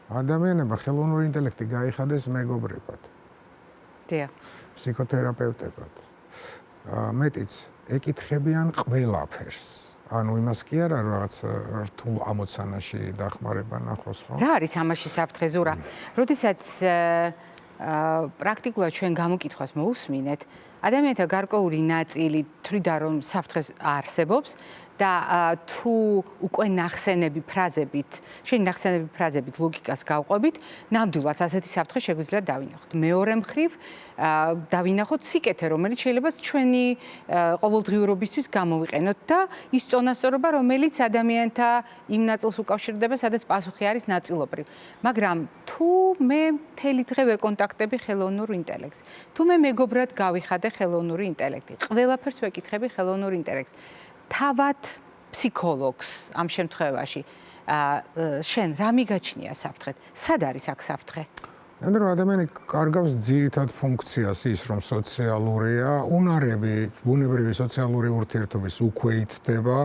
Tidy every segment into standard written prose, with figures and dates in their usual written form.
ადამიანებმა ხელოვნური ინტელექტი გაიხადეს მეგობრებად. დიახ. ფსიქოთერაპევტებად. მეტიც ეკითხებიან ყველაფერს. ანუ იმას კი არა რაღაც რთულ ამოცანაში დახმარება ნახოს, ხო? რა არის ამაში საფრთხე ზურა? როდესაც პრაქტიკულად ჩვენ გამოკითხვას მოусმინეთ, ადამიანთა გარკვეული ნაწილი თვლიდა რომ საფრთხე არსებობს და თუ უკვე ნახსენები ფრაზებით ლოგიკას გავყვებით, ნამდვილად ასეთი საფრთხე შეგვიძლია დავინახოთ. მეორე მხრივ დავინახოთ სიკეთე, რომელიც შეიძლება ჩვენი ყოველდღიურობისთვის გამოვიყენოთ და ის წონასწორობა, რომელიც ადამიანთა იმ ნაწილს უკავშირდება, სადაც პასუხი არის ნაწილობრივ. მაგრამ თუ მე მთელი დღე ვეკონტაქტები ხელოვნურ ინტელექტს, თუ მე მეგობრად გავიხადე ხელოვნური ინტელექტი, ყველაფერს ვეკითხები ხელოვნურ ინტელექტს. თავად ფსიქოლოგს ამ შემთხვევაში შენ რა მიგაჩნია საფრთხედ? სად არის აქ საფრთხე? ანუ რომ ადამიანი კარგავს ძირითად ფუნქციას ის რომ სოციალურია, უნარები, ბუნებრივი სოციალური ურთიერთობის უქვეითდება,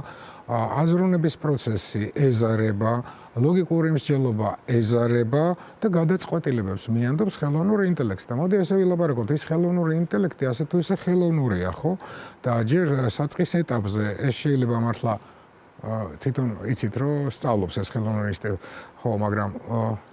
აზროვნების პროცესი ეზარება, ლოგიკური მსჯელობა ეზარება და გადაწყვეტილებებს მიანდობს ხელოვნური ინტელექტს. და მოდი ესე ვილაპარაკოთ, ის ხელოვნური ინტელექტი ასე თუ ისე ხელოვნურია, ხო? და ჯერ საწყის ეტაპზე ეს შეიძლება მართლა თვითონ იცით რომ სწავლობს ეს ხელოვნური ინტელექტი, ხო, მაგრამ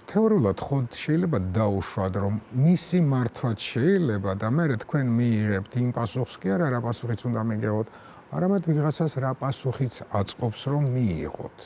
თეორიულად ხო შეიძლება დაუშვათ რომ მისი მართვაც შეიძლება და მე თქვენ მიიღებთ იმ პასუხს კი არა რა პასუხიც უნდა მიგეღოთ, არამედ ვიღაცას რა პასუხიც აწყობს რომ მიიღოთ.